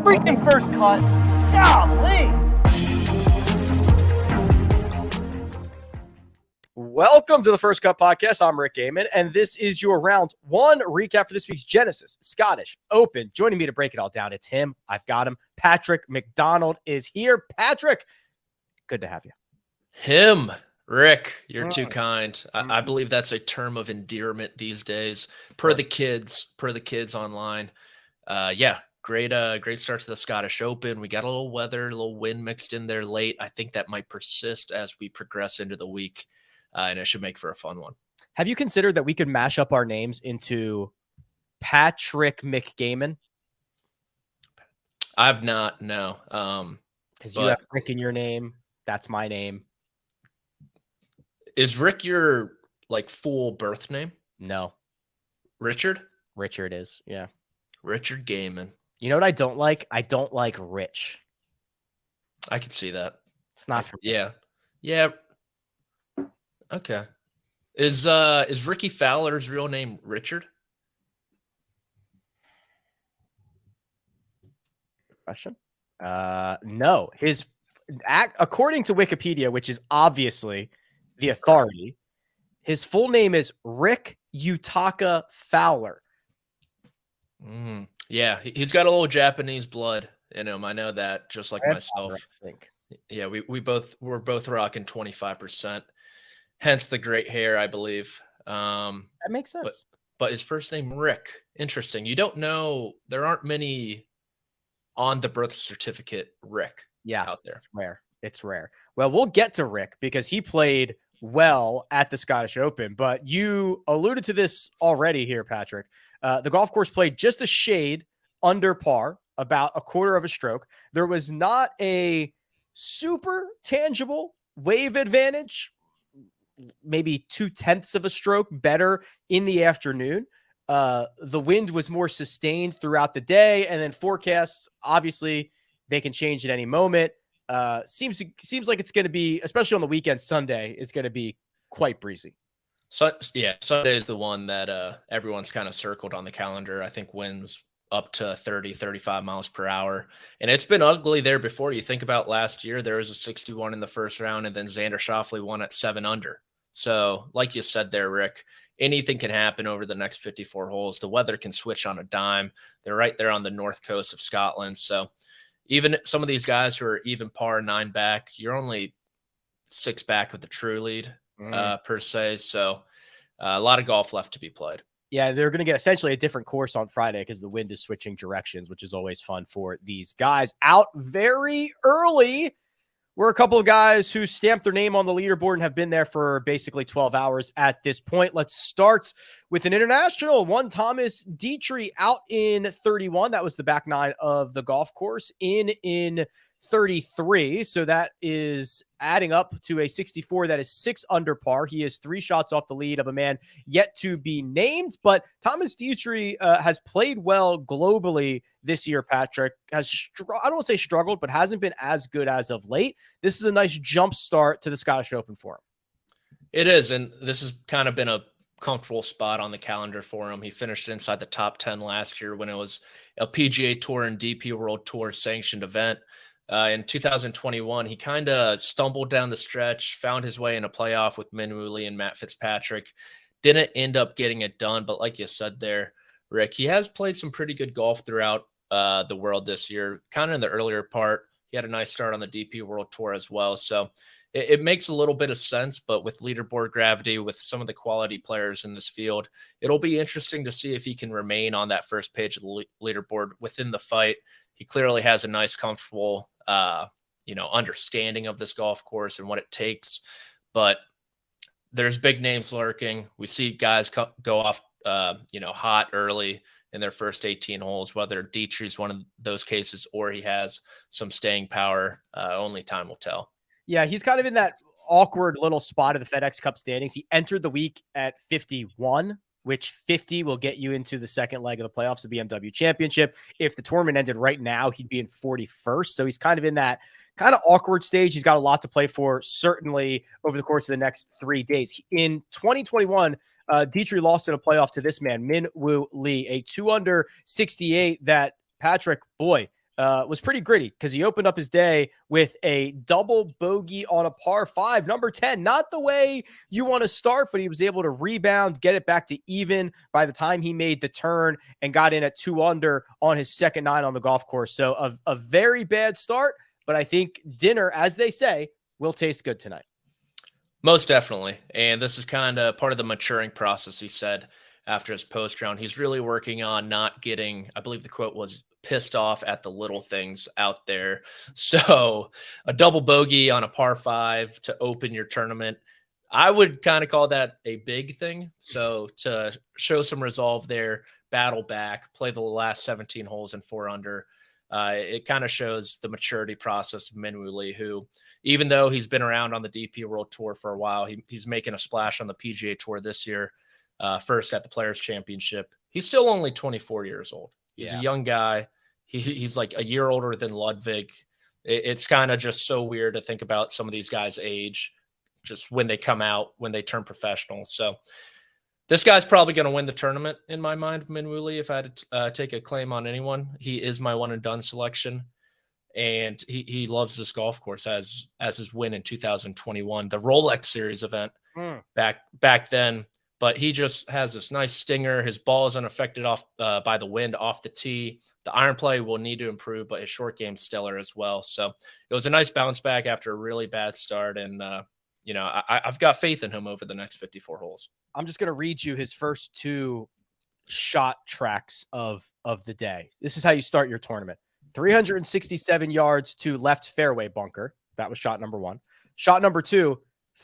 freaking first cut. Golly. Welcome to the First Cut Podcast. I'm Rick Gehman, and this is your round one recap for this week's Genesis Scottish Open. Joining me to break it all down, it's him. I've got him. Patrick McDonald is here. Patrick, good to have you. Him. Rick, you're too kind. I believe that's a term of endearment these days, per the kids online. Great start to the Scottish Open. We got a little weather, a little wind mixed in there late. I think that might persist as we progress into the week, and it should make for a fun one. Have you considered that we could mash up our names into Patrick McGehman? I've not, no. Because you have Rick in your name. That's my name. Is Rick your full birth name? No. Richard? Richard is, yeah. Richard Gehman. You know what I don't like? I don't like Rich. I can see that. It's not for me. Yeah. Okay. Is Rickie Fowler's real name Richard? Question? No. According to Wikipedia, which is obviously the authority, his full name is Rick Utaka Fowler. Yeah, he's got a little Japanese blood in him. I know that, just like myself. I think. Yeah, we're both rocking 25%. Hence the great hair, I believe. That makes sense. But his first name Rick. Interesting. You don't know. There aren't many on the birth certificate Rick. Out there. It's rare. Well, we'll get to Rick because he played well at the Scottish Open, but you alluded to this already here, Patrick. The golf course played just a shade under par, about a quarter of a stroke. There was not a super tangible wave advantage, maybe 0.2 of a stroke better in the afternoon. The wind was more sustained throughout the day, and then forecasts, obviously, they can change at any moment. Seems like it's going to be, especially on the weekend, Sunday is going to be quite breezy. So yeah, Sunday is the one that everyone's kind of circled on the calendar. I think winds up to 30, 35 miles per hour. And it's been ugly there before. You think about last year, there was a 61 in the first round, and then Xander Schauffele won at 7 under. So like you said there, Rick, anything can happen over the next 54 holes. The weather can switch on a dime. They're right there on the north coast of Scotland. So even some of these guys who are even par 9 back, you're only 6 back with the true lead per se. So a lot of golf left to be played. Yeah, they're going to get essentially a different course on Friday because the wind is switching directions, which is always fun for these guys. Out very early were a couple of guys who stamped their name on the leaderboard and have been there for basically 12 hours at this point. Let's start with an international one. Thomas Detry out in 31. That was the back 9 of the golf course. In 33. So that is adding up to a 64. That is 6 under par. He is 3 shots off the lead of a man yet to be named. But Thomas Detry has played well globally this year, Patrick. I don't want to say struggled, but hasn't been as good as of late. This is a nice jump start to the Scottish Open for him. It is. And this has kind of been a comfortable spot on the calendar for him. He finished inside the top 10 last year when it was a PGA Tour and DP World Tour sanctioned event. In 2021, he kind of stumbled down the stretch, found his way in a playoff with Min Woo Lee and Matt Fitzpatrick. Didn't end up getting it done, but like you said there, Rick, he has played some pretty good golf throughout the world this year. Kind of in the earlier part, he had a nice start on the DP World Tour as well. So it makes a little bit of sense, but with leaderboard gravity, with some of the quality players in this field, it'll be interesting to see if he can remain on that first page of the leaderboard within the fight. He clearly has a nice, comfortable understanding of this golf course and what it takes, but there's big names lurking. We see guys go off, hot early in their first 18 holes, whether Detry's one of those cases or he has some staying power. Only time will tell. Yeah, he's kind of in that awkward little spot of the FedEx Cup standings. He entered the week at 51, which 50 will get you into the second leg of the playoffs, the BMW Championship. If the tournament ended right now, he'd be in 41st. So he's kind of in that kind of awkward stage. He's got a lot to play for, certainly over the course of the next 3 days. In 2021, Detry lost in a playoff to this man, Min Woo Lee, a 2 under 68 that, Patrick, boy, was pretty gritty because he opened up his day with a double bogey on a par 5, number 10. Not the way you want to start, but he was able to rebound, get it back to even by the time he made the turn and got in at 2 under on his second 9 on the golf course. So a very bad start, but I think dinner, as they say, will taste good tonight. Most definitely. And this is kind of part of the maturing process, he said after his post round. He's really working on not getting, I believe the quote was, pissed off at the little things out there. So a double bogey on a par 5 to open your tournament, I would kind of call that a big thing. So to show some resolve there, battle back, play the last 17 holes in 4 under. It kind of shows the maturity process of Min-Woo Lee, who, even though he's been around on the DP World Tour for a while, he's making a splash on the PGA Tour this year, first at the Players Championship. He's still only 24 years old. He's a young guy. He's like a year older than Ludwig. It's kind of just so weird to think about some of these guys' age, just when they come out, when they turn professional. So this guy's probably going to win the tournament in my mind, Min-Woo Lee. If I had to take a claim on anyone, he is my one and done selection. And he loves this golf course as his win in 2021, the Rolex Series event back then. But he just has this nice stinger. His ball is unaffected by the wind off the tee. The iron play will need to improve, but his short game's stellar as well. So it was a nice bounce back after a really bad start. And, I've got faith in him over the next 54 holes. I'm just going to read you his first 2 shot tracks of the day. This is how you start your tournament. 367 yards to left fairway bunker. That was shot number 1. Shot number 2,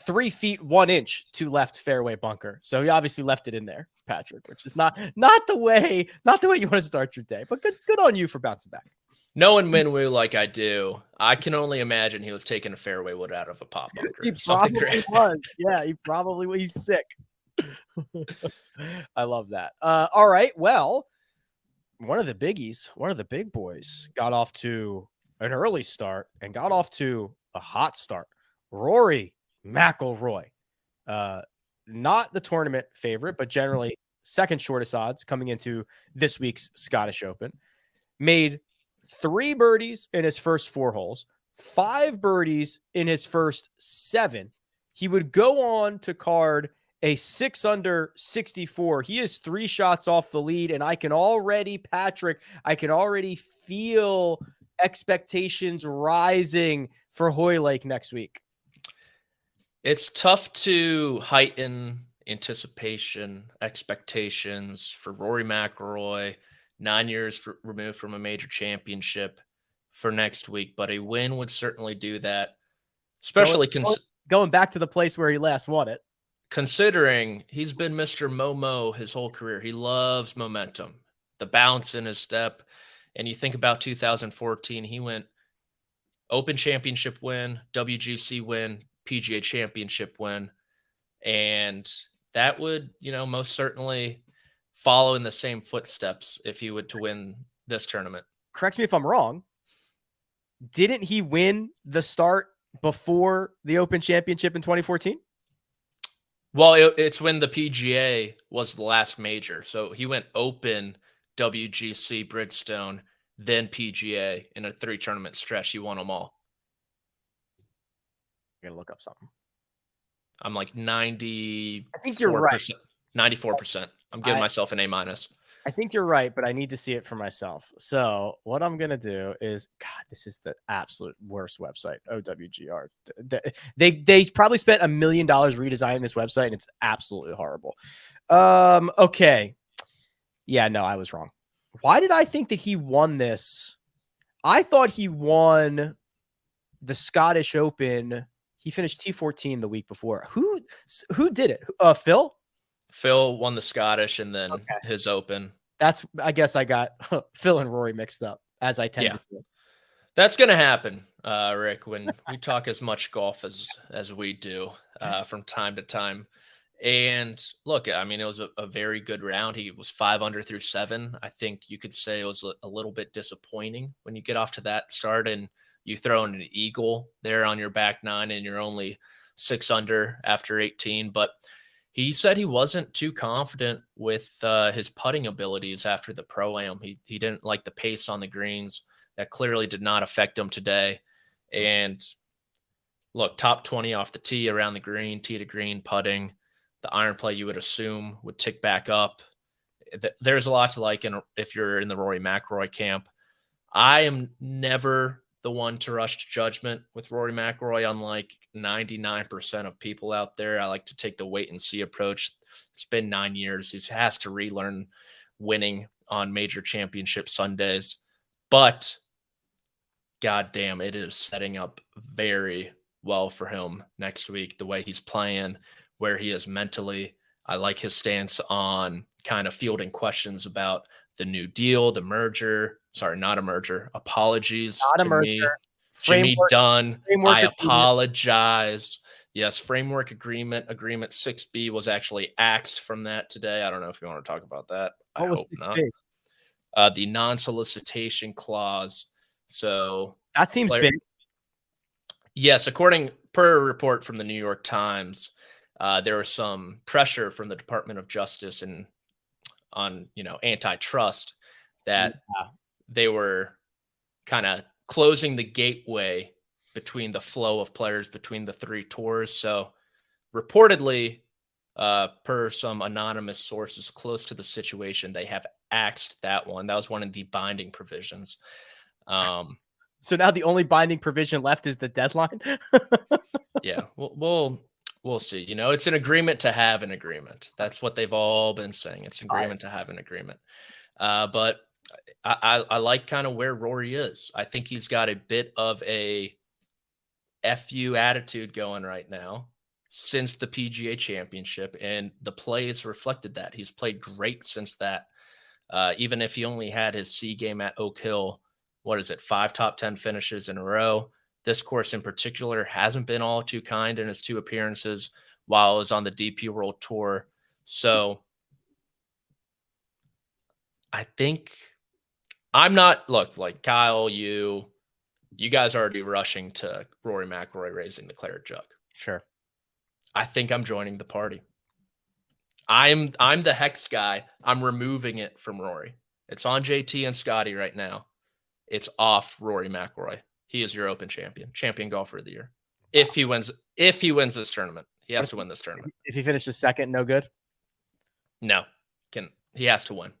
3 feet 1 inch to left fairway bunker. So he obviously left it in there, Patrick, which is not the way you want to start your day. But good on you for bouncing back. Knowing Min-Woo like I do, I can only imagine he was taking a fairway wood out of a pop bunker. He probably was. Yeah, he probably was. He's sick. I love that. All right. Well, one of the biggies, one of the big boys got off to an early start and got off to a hot start. Rory McIlroy, not the tournament favorite, but generally second shortest odds coming into this week's Scottish Open, made 3 birdies in his first 4 holes, 5 birdies in his first 7. He would go on to card a 6 under 64. He is 3 shots off the lead, and I can already feel expectations rising for Hoylake next week. It's tough to heighten anticipation, expectations for Rory McIlroy, 9 years removed from a major championship, for next week, but a win would certainly do that, especially going back to the place where he last won it. Considering he's been Mr. Momo his whole career. He loves momentum, the bounce in his step. And you think about 2014, he went Open Championship win, WGC win, PGA Championship win. And that would, most certainly follow in the same footsteps if he would to win this tournament. Correct me if I'm wrong. Didn't he win the start before the Open Championship in 2014? Well, it's when the PGA was the last major. So he went Open, WGC, Bridgestone, then PGA in a 3 tournament stretch. He won them all. I'm going to look up something. I'm like 90. I think you're right. 94%. I'm giving myself an A-. I think you're right, but I need to see it for myself. So what I'm going to do is, God, this is the absolute worst website, OWGR. They probably spent $1 million redesigning this website, and it's absolutely horrible. Okay. Yeah, no, I was wrong. Why did I think that he won this? I thought he won the Scottish Open. He finished T14 the week before. Who did it? Phil? Phil won the Scottish and then his Open. I guess I got Phil and Rory mixed up, as I tend to do. That's going to happen, Rick, when we talk as much golf as we do from time to time. And look, I mean, it was a very good round. He was 5 under through 7. I think you could say it was a little bit disappointing when you get off to that start and you throw in an eagle there on your back 9 and you're only 6 under after 18. But he said he wasn't too confident with his putting abilities after the Pro-Am. He didn't like the pace on the greens. That clearly did not affect him today. And look, top 20 off the tee, around the green, tee to green, putting. The iron play you would assume would tick back up. There's a lot to like if you're in the Rory McIlroy camp. I am never the one to rush to judgment with Rory McIlroy, unlike 99% of people out there. I like to take the wait and see approach. It's been 9 years. He has to relearn winning on major championship Sundays. But goddamn, it is setting up very well for him next week, the way he's playing, where he is mentally. I like his stance on kind of fielding questions about the New Deal, the merger. Sorry, not a merger. Apologies Not a to merger. me. Jimmy Dunn, I apologize. Yes, framework agreement 6B was actually axed from that today. I don't know if you want to talk about that. What was 6B? The non-solicitation clause. So that seems big. Yes, according per a report from the New York Times, there was some pressure from the Department of Justice and on antitrust that they were kind of closing the gateway between the flow of players between the three tours. So reportedly, per some anonymous sources close to the situation, they have axed that one. That was one of the binding provisions. So now the only binding provision left is the deadline. Yeah, we'll see. It's an agreement to have an agreement. That's what they've all been saying. It's an agreement to have an agreement. But I like kind of where Rory is. I think he's got a bit of a FU attitude going right now since the PGA Championship, and the play has reflected that. He's played great since that. Even if he only had his C game at Oak Hill, 5 top 10 finishes in a row. This course in particular hasn't been all too kind in his 2 appearances while I was on the DP World Tour. So I think I'm not, like Kyle, you guys are already rushing to Rory McIlroy raising the claret jug. Sure. I think I'm joining the party. I'm the hex guy. I'm removing it from Rory. It's on JT and Scottie right now. It's off Rory McIlroy. He is your Open champion golfer of the year. If he wins this tournament, he has to win this tournament. If he finishes second, no good. No, he has to win.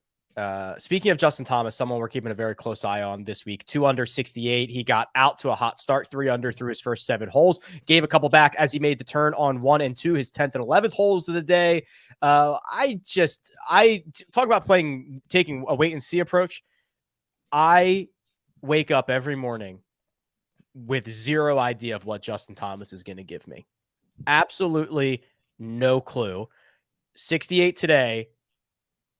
Speaking of Justin Thomas, someone we're keeping a very close eye on this week, 2 under 68. He got out to a hot start, 3 under through his first 7 holes, gave a couple back as he made the turn on 1 and 2, his 10th and 11th holes of the day. I talk about taking a wait and see approach. I wake up every morning with zero idea of what Justin Thomas is going to give me. Absolutely no clue. 68 today.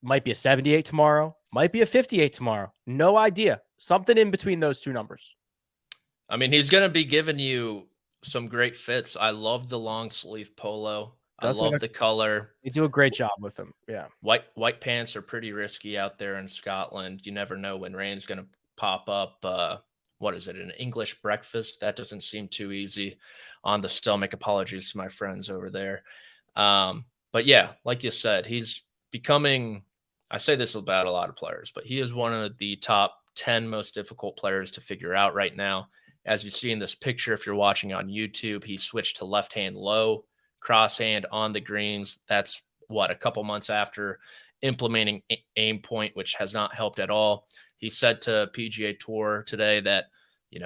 Might be a 78 tomorrow. Might be a 58 tomorrow. No idea. Something in between those 2 numbers. I mean, he's going to be giving you some great fits. I love the long sleeve polo. I love the color. They do a great job with them. Yeah. White pants are pretty risky out there in Scotland. You never know when rain's going to pop up. An English breakfast? That doesn't seem too easy on the stomach. Apologies to my friends over there. But yeah, like you said, he's becoming, I say this about a lot of players, but he is one of the top 10 most difficult players to figure out right now. As you see in this picture, if you're watching on YouTube, he switched to left-hand low, crosshand on the greens. That's a couple months after implementing aim point, which has not helped at all. He said to PGA Tour today that,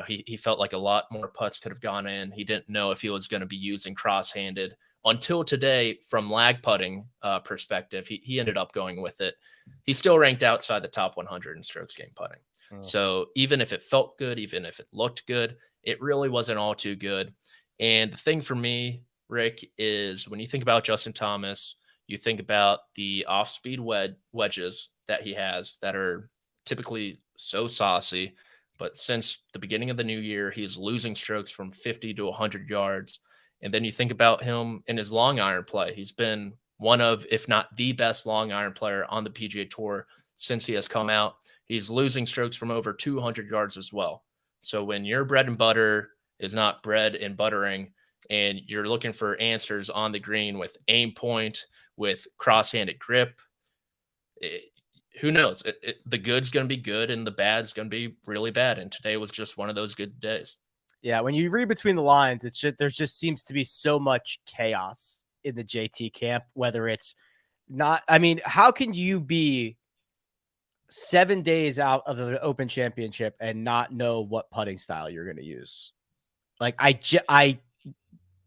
he felt like a lot more putts could have gone in. He didn't know if he was going to be using cross-handed until today. From lag putting perspective, he ended up going with it. He still ranked outside the top 100 in strokes gained putting. Oh. So even if it felt good, even if it looked good, it really wasn't all too good. And the thing for me, Rick, is when you think about Justin Thomas, you think about the off-speed wedges that he has that are typically so saucy. But since the beginning of the new year, he's losing strokes from 50 to 100 yards. And then you think about him in his long iron play. He's been one of, if not the best long iron player on the PGA Tour since he has come out. He's losing strokes from over 200 yards as well. So when your bread and butter is not bread and buttering, and you're looking for answers on the green with aim point, with cross-handed grip, who knows? The good's going to be good and the bad's going to be really bad. And today was just one of those good days. Yeah, when you read between the lines, it's just there just seems to be so much chaos in the JT camp, whether it's not, I mean, how can you be 7 days out of an Open Championship and not know what putting style you're going to use? Like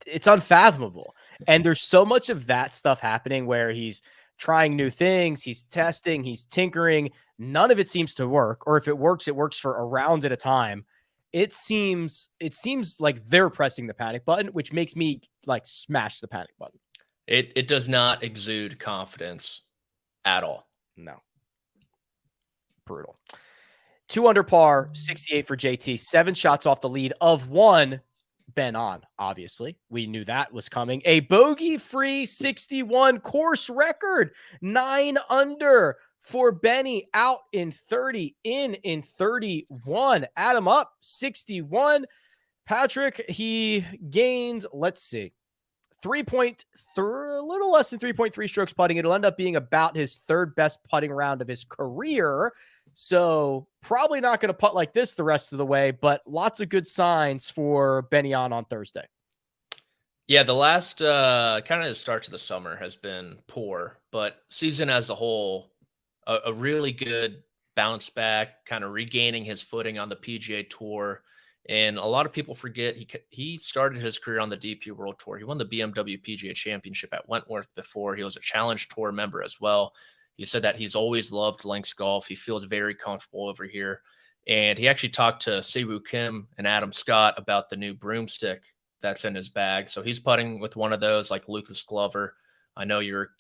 it's unfathomable. And there's so much of that stuff happening where he's trying new things, he's testing, he's tinkering. None of it seems to work, or if it works for a round at a time. It seems like they're pressing the panic button, which makes me like smash the panic button. It does not exude confidence at all. No. Brutal. 2 under par, 68 for JT, 7 shots off the lead of 1. Byeong Hun, obviously. We knew that was coming. A bogey-free 61 course record, 9 under for Benny, out in 30, in 31. Add him up, 61. Patrick, he gained, let's see, a little less than 3.3 strokes putting. It'll end up being about his 3rd best putting round of his career. So probably not going to putt like this the rest of the way, but lots of good signs for Byeong Hun on Thursday. Yeah, the last kind of the start to the summer has been poor, but season as a whole, a really good bounce back, kind of regaining his footing on the PGA Tour. And a lot of people forget he started his career on the DP World Tour. He won the BMW PGA Championship at Wentworth before. He was a Challenge Tour member as well. He said that he's always loved links golf. He feels very comfortable over here. And he actually talked to Siwoo Kim and Adam Scott about the new broomstick that's in his bag. So he's putting with one of those like Lucas Glover. I know you're,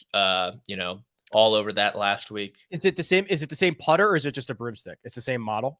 all over that last week. Is it the same putter, or is it just a broomstick? It's the same model.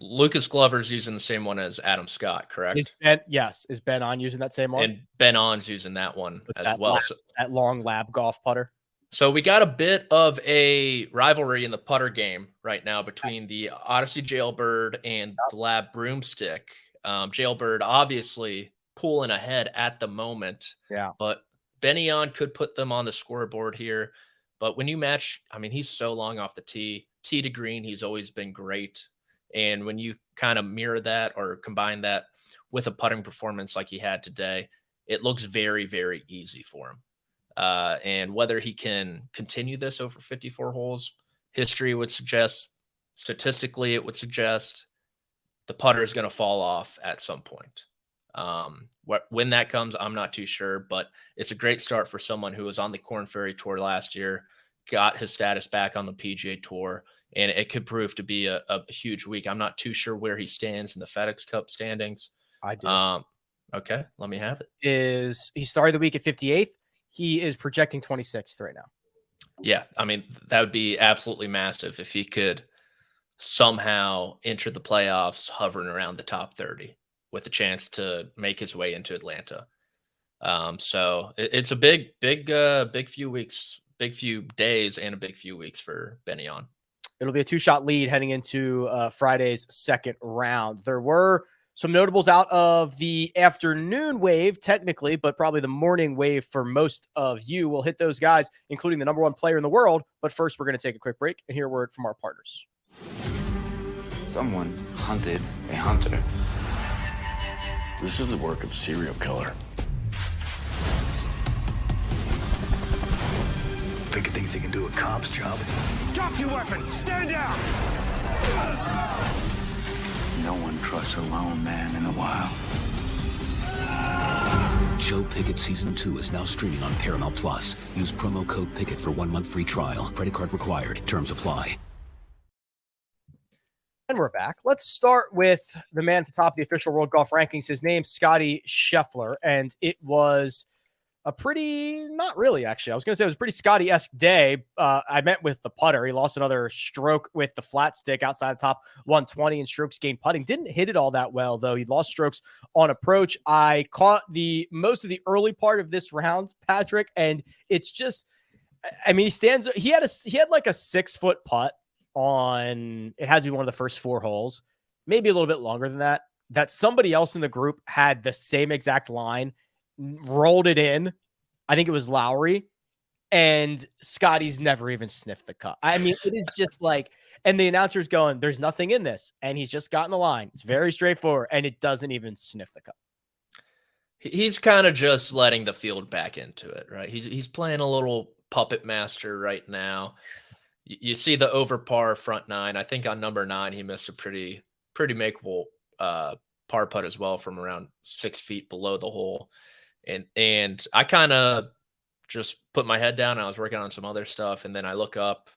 Lucas Glover's using the same one as Adam Scott, correct? Is Byeong Hun using that same one? And Byeong Hun's using that one as well. That long lab golf putter. So we got a bit of a rivalry in the putter game right now between the Odyssey Jailbird and the Lab Broomstick. Jailbird obviously pulling ahead at the moment. Yeah. But Byeong Hun could put them on the scoreboard here. But when you match, I mean, he's so long off the tee to green. He's always been great. And when you kind of mirror that or combine that with a putting performance like he had today, it looks very, very easy for him. And whether he can continue this over 54 holes, history would suggest, statistically, it would suggest the putter is going to fall off at some point. When that comes, I'm not too sure, but it's a great start for someone who was on the Korn Ferry Tour last year, got his status back on the PGA Tour, and it could prove to be a huge week. I'm not too sure where he stands in the FedEx Cup standings. I do. Okay, let me have it. He started the week at 58th. He is projecting 26th right now. Yeah, I mean, that would be absolutely massive if he could somehow enter the playoffs hovering around the top 30 with a chance to make his way into Atlanta. So it's a big few weeks, big few days, and a big few weeks for Byeong Hun. It'll be a 2-shot lead heading into Friday's second round. There were some notables out of the afternoon wave, technically, but probably the morning wave for most of you. We'll hit those guys, including the #1 player in the world. But first, we're going to take a quick break and hear a word from our partners. Someone hunted a hunter. This is the work of a serial killer. Pickett thinks he can do a cop's job. Drop your weapon! Stand down! No one trusts a lone man in the wild. Joe Pickett Season 2 is now streaming on Paramount Plus. Use promo code Pickett for 1 month free trial. Credit card required. Terms apply. And we're back. Let's start with the man at the top of the official World Golf Rankings. His name's Scottie Scheffler, and it was a pretty, not really, actually. I was going to say it was a pretty Scottie-esque day. I meant with the putter. He lost another stroke with the flat stick outside the top 120 in strokes gained putting. Didn't hit it all that well, though. He lost strokes on approach. I caught most of the early part of this round, Patrick, and it's just, I mean, he had like a 6-foot putt on, it has to be one of the first 4 holes, maybe a little bit longer than that somebody else in the group had the same exact line, rolled it in. I think it was Lowry, and Scottie's never even sniffed the cup. I mean, it is just like, and the announcer's going, there's nothing in this. And he's just gotten the line. It's very straightforward. And it doesn't even sniff the cup. He's kind of just letting the field back into it, right? He's playing a little puppet master right now. You see the over par front nine. I think on number 9, he missed a pretty makeable par putt as well from around 6 feet below the hole. And I kind of just put my head down. I was working on some other stuff. And then I look up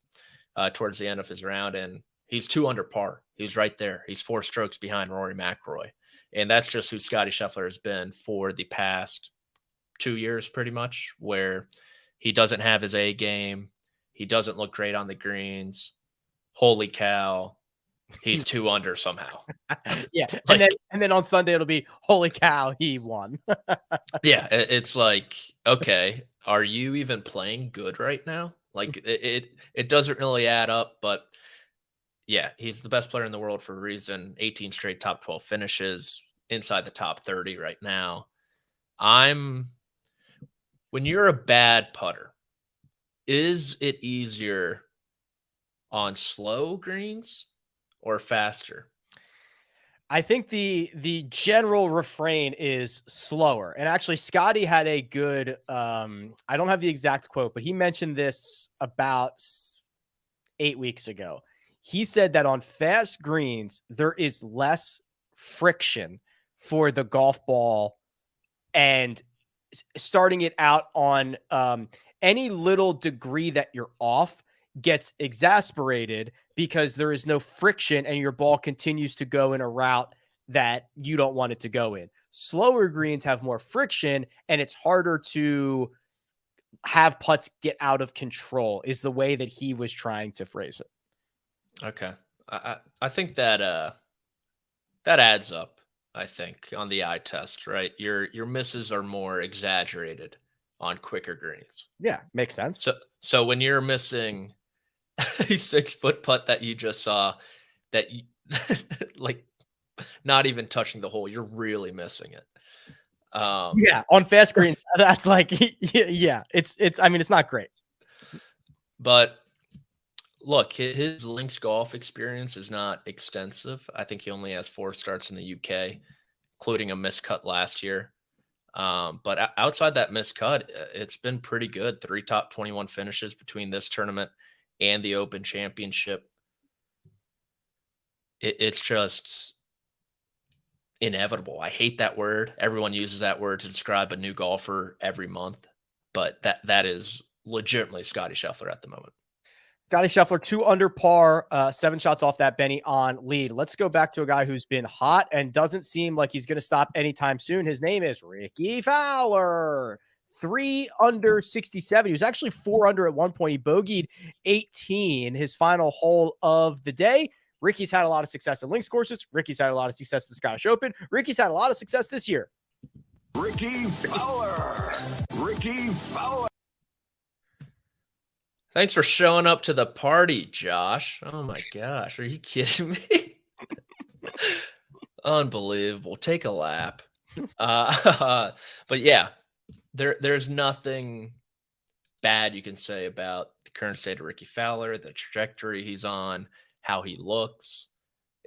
towards the end of his round, and he's 2 under par. He's right there. He's 4 strokes behind Rory McIlroy. And that's just who Scottie Scheffler has been for the past 2 years, pretty much, where he doesn't have his A game. He doesn't look great on the greens. Holy cow. He's 2 under somehow. Yeah. Like, and then on Sunday, it'll be, holy cow, he won. yeah. It's like, okay, are you even playing good right now? Like it doesn't really add up, but yeah, he's the best player in the world for a reason. 18 straight top 12 finishes, inside the top 30 right now. When you're a bad putter, is it easier on slow greens or faster? I think the general refrain is slower. And actually, Scottie had a good, I don't have the exact quote, but he mentioned this about 8 weeks ago. He said that on fast greens, there is less friction for the golf ball, and starting it out on any little degree that you're off gets exasperated because there is no friction and your ball continues to go in a route that you don't want it to go in. Slower greens have more friction, and it's harder to have putts get out of control, is the way that he was trying to phrase it. Okay. I think that that adds up, I think, on the eye test, right? Your misses are more exaggerated on quicker greens. Yeah, makes sense. So when you're missing a 6-foot putt that you just saw, that you, like not even touching the hole, you're really missing it. Yeah, on fast greens, that's like, yeah, it's. I mean, it's not great. But look, his links golf experience is not extensive. I think he only has 4 starts in the UK, including a miscut last year. But outside that miscut, it's been pretty good. 3 top 21 finishes between this tournament and the Open Championship. It's just inevitable. I hate that word. Everyone uses that word to describe a new golfer every month, but that is legitimately Scottie Scheffler at the moment. Scottie Scheffler, 2 under par, 7 shots off that Benny on lead. Let's go back to a guy who's been hot and doesn't seem like he's going to stop anytime soon. His name is Rickie Fowler. 3 under 67. He was actually 4 under at one point. He bogeyed 18, his final hole of the day. Rickie's had a lot of success in links courses. Rickie's had a lot of success at the Scottish Open. Rickie's had a lot of success this year. Rickie Fowler. Rickie Fowler. Thanks for showing up to the party, Josh. Oh my gosh. Are you kidding me? Unbelievable. Take a lap. But yeah, there's nothing bad you can say about the current state of Rickie Fowler, the trajectory he's on, how he looks.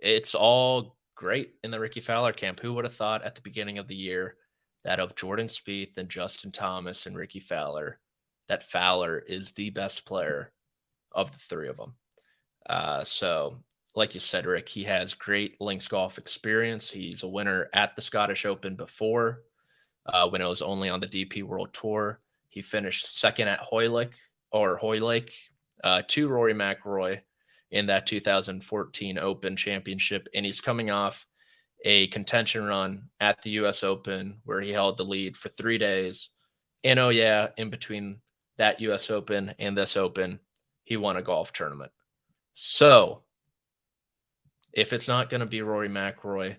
It's all great in the Rickie Fowler camp. Who would have thought at the beginning of the year that of Jordan Spieth and Justin Thomas and Rickie Fowler, that Fowler is the best player of the 3 of them. So like you said, Rick, he has great links golf experience. He's a winner at the Scottish Open before, when it was only on the DP World Tour. He finished second at Hoylake to Rory McIlroy in that 2014 Open Championship. And he's coming off a contention run at the US Open where he held the lead for 3 days. And oh yeah, in between that US Open and this Open, he won a golf tournament. So if it's not going to be Rory McIlroy,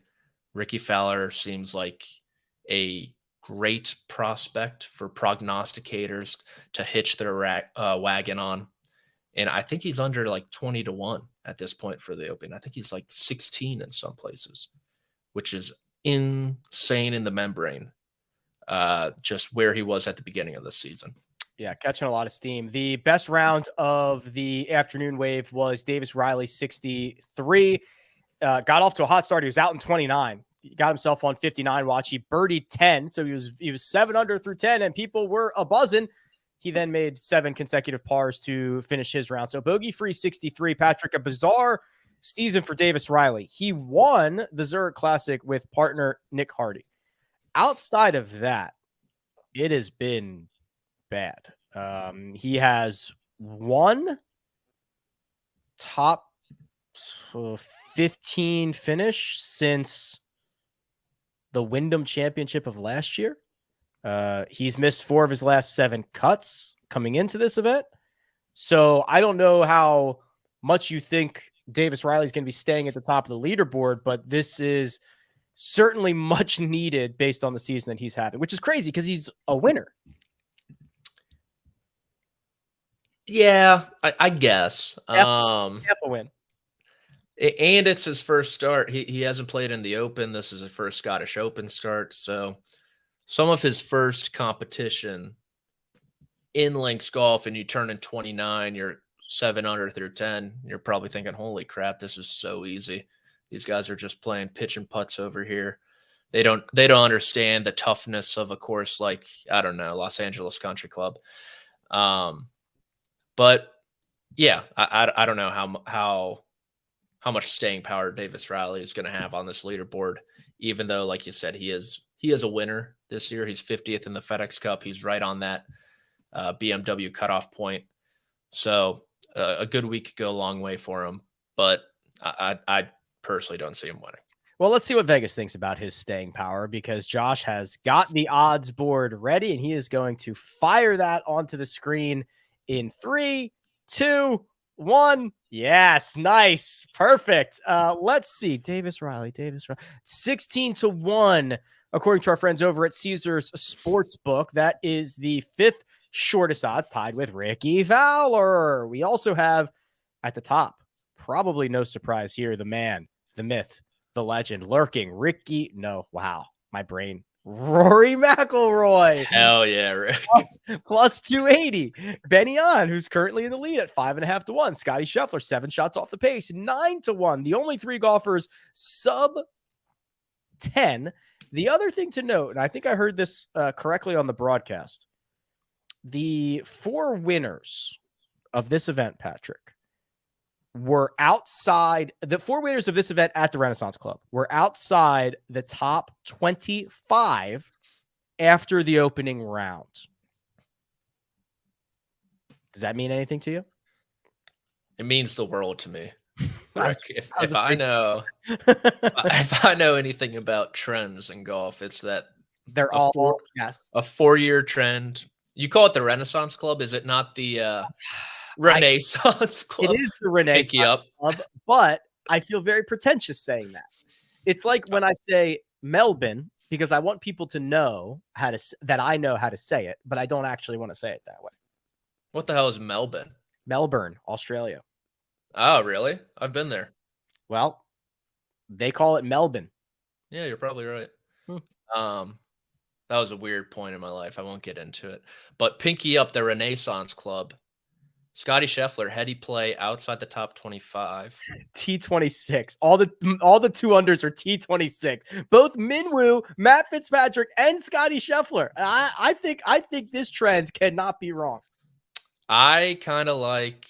Rickie Fowler seems like a great prospect for prognosticators to hitch their wagon on. And I think he's under like 20-1 at this point for the Open. I think he's like 16 in some places, which is insane in the membrane, just where he was at the beginning of the season. Yeah, catching a lot of steam. The best round of the afternoon wave was Davis Riley 63. Got off to a hot start. He was out in 29. He got himself on 59 watch. He birdied 10, so he was 7 under through 10, and people were a buzzing. He then made 7 consecutive pars to finish his round. So bogey-free 63. Patrick, a bizarre season for Davis Riley. He won the Zurich Classic with partner Nick Hardy. Outside of that, it has been bad. He has one top 15 finish since the Wyndham Championship of last year. He's missed 4 of his last 7 cuts coming into this event. So I don't know how much you think Davis Riley's going to be staying at the top of the leaderboard, but this is certainly much needed based on the season that he's having, which is crazy because he's a winner. Yeah, I guess. Half a win. And it's his first start. He hasn't played in the Open. This is his first Scottish Open start. So some of his first competition in links golf, and you turn in 29, you're 7 under through 10. You're probably thinking, holy crap, this is so easy. These guys are just playing pitch and putts over here. They don't understand the toughness of a course like, I don't know, Los Angeles Country Club. But yeah, I don't know how much staying power Davis Riley is going to have on this leaderboard, even though, like you said, he is a winner this year. He's 50th in the FedEx Cup. He's right on that BMW cutoff point. So a good week could go a long way for him, but I personally don't see him winning. Well, let's see what Vegas thinks about his staying power, because Josh has got the odds board ready, and he is going to fire that onto the screen in 3, 2, 1. Yes, nice. Perfect. Let's see. Davis Riley, 16-1, according to our friends over at Caesars Sportsbook. That is the 5th shortest odds, tied with Rickie Fowler. We also have at the top, probably no surprise here, the man, the myth, the legend, lurking, my brain. Rory McIlroy. Hell yeah, Rick. Plus 280. Byeong Hun, who's currently in the lead at 5.5 to 1. Scottie Scheffler, 7 shots off the pace, 9 to 1. The only 3 golfers sub 10. The other thing to note, and I think I heard this correctly on the broadcast, the 4 winners of this event, Patrick, were outside. The 4 winners of this event at the Renaissance Club were outside the top 25 after the opening round. Does that mean anything to you? It means the world to me. If I know anything about trends in golf, it's that they're all yes. A 4-year trend. You call it the Renaissance Club. Is it not the Renaissance Club? It is the Renaissance Club, but I feel very pretentious saying that. It's like when I say Melbourne, because I want people to know that I know how to say it, but I don't actually want to say it that way. What the hell is Melbourne? Melbourne, Australia. Oh, really? I've been there. Well, they call it Melbourne. Yeah, you're probably right. That was a weird point in my life. I won't get into it. But pinky up the Renaissance Club. Scottie Scheffler, heady play outside the top 25. T26. All the 2-unders are T26. Both Minwoo, Matt Fitzpatrick, and Scottie Scheffler. I think this trend cannot be wrong. I kind of like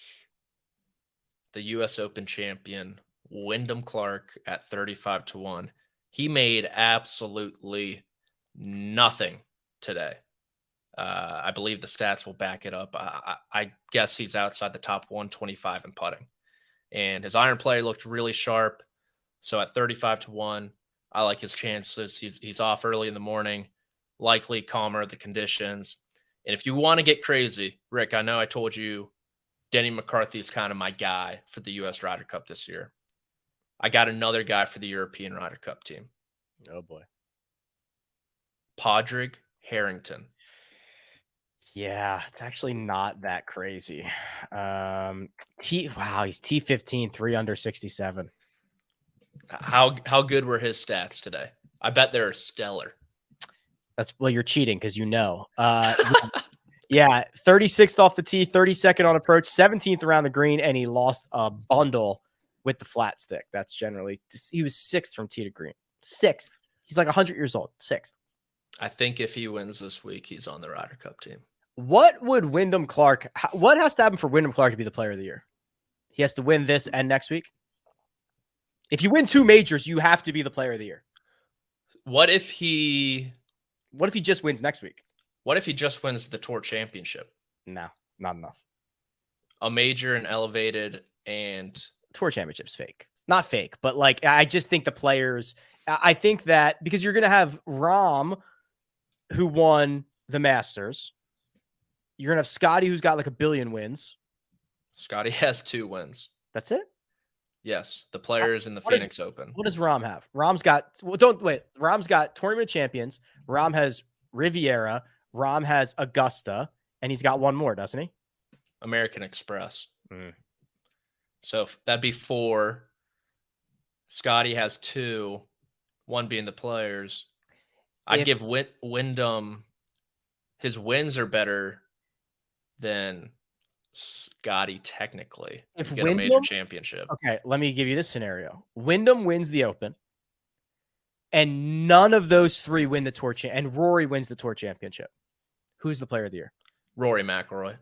the U.S. Open champion, Wyndham Clark, at 35 to 1. He made absolutely nothing today. I believe the stats will back it up. I guess he's outside the top 125 in putting. And his iron play looked really sharp. So at 35 to 1, I like his chances. He's off early in the morning, likely calmer the conditions. And if you want to get crazy, Rick, I know I told you Denny McCarthy is kind of my guy for the U.S. Ryder Cup this year. I got another guy for the European Ryder Cup team. Oh, boy. Padraig Harrington. Yeah, it's actually not that crazy. He's T15, 3 under 67. How good were his stats today? I bet they're stellar. You're cheating because you know. Yeah, 36th off the tee, 32nd on approach, 17th around the green, and he lost a bundle with the flat stick. That's generally he was 6th from tee to green. 6th. He's like 100 years old. 6th. I think if he wins this week, he's on the Ryder Cup team. What would Wyndham Clark? What has to happen for Wyndham Clark to be the player of the year? He has to win this and next week. If you win 2 majors, you have to be the player of the year. What if he just wins next week? What if he just wins the Tour Championship? No, not enough. A major and elevated and Tour Championship's fake. Not fake, but like I just think the players. I think that because you're going to have Rahm, who won the Masters. You're going to have Scottie, who's got like 1 billion wins. Scottie has 2 wins. That's it? Yes. The Players in the Phoenix Open. What does Rahm have? Rahm's got Tournament of Champions. Rahm has Riviera. Rahm has Augusta. And he's got 1 more, doesn't he? American Express. So that'd be 4. Scottie has 2. 1 being the Players. I'd give Wyndham. His wins are better than Scottie technically. If get a major championship. Okay, let me give you this scenario. Wyndham wins the Open, and none of those 3 win the Tour and Rory wins the Tour Championship. Who's the player of the year? Rory McIlroy.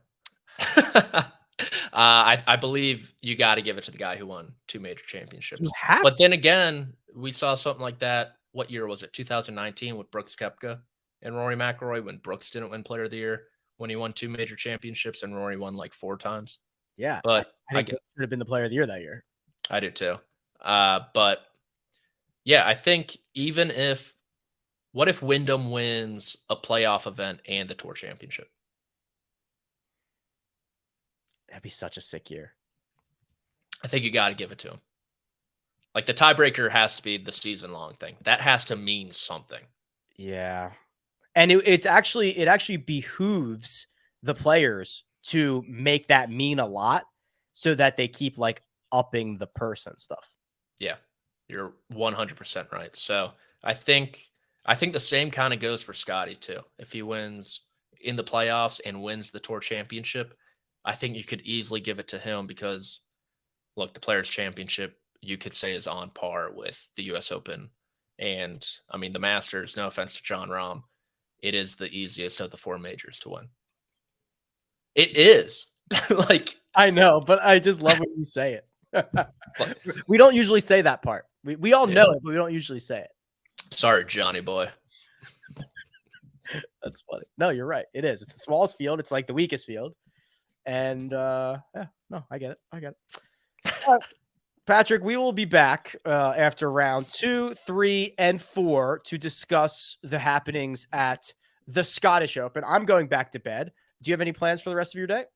I believe you got to give it to the guy who won 2 major championships. But then again, we saw something like that. What year was it? 2019 with Brooks Koepka and Rory McIlroy when Brooks didn't win player of the year when he won 2 major championships and Rory won like 4 times. Yeah. But I think it should have been the player of the year that year. I do too. But yeah, I think what if Wyndham wins a playoff event and the Tour Championship? That'd be such a sick year. I think you got to give it to him. Like the tiebreaker has to be the season-long thing. That has to mean something. Yeah. And it actually behooves the players to make that mean a lot so that they keep like upping the purse and stuff. Yeah, you're 100% right. So I think the same kind of goes for Scottie too. If he wins in the playoffs and wins the Tour Championship, I think you could easily give it to him because, look, the Players Championship you could say is on par with the U.S. Open. And, I mean, the Masters, no offense to Jon Rahm, it is the easiest of the 4 majors to win. It is. Like, I know, but I just love when you say it. We don't usually say that part. We all know it, but we don't usually say it. Sorry, Johnny boy. That's funny. No, you're right. It is. It's the smallest field. It's like the weakest field. And I get it. Patrick, we will be back after round 2, 3, and 4 to discuss the happenings at the Scottish Open. I'm going back to bed. Do you have any plans for the rest of your day?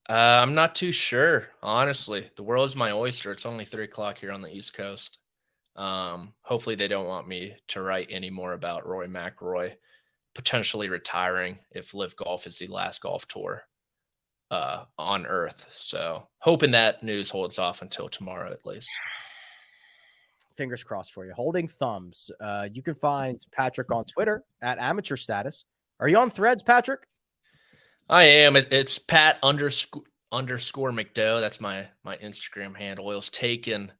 I'm not too sure, honestly. The world is my oyster. It's only 3:00 here on the East Coast. Hopefully they don't want me to write any more about Rory McIlroy potentially retiring if Live Golf is the last golf tour on Earth. So hoping that news holds off until tomorrow at least. Fingers crossed for you. Holding thumbs. You can find Patrick on Twitter at Amateur Status. Are you on Threads, Patrick? I am. It's Pat __ McDough. That's my Instagram handle. It was taken.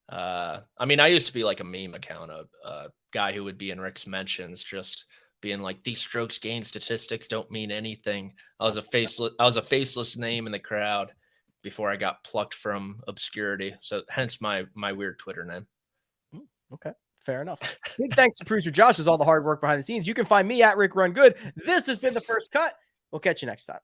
I mean, I used to be like a meme account, a guy who would be in Rick's mentions, just being like, these strokes gain statistics don't mean anything. I was a faceless name in the crowd before I got plucked from obscurity. So hence my weird Twitter name. Okay. Fair enough. Big thanks to producer Josh, does all the hard work behind the scenes. You can find me at Rick Run Good. This has been The First Cut. We'll catch you next time.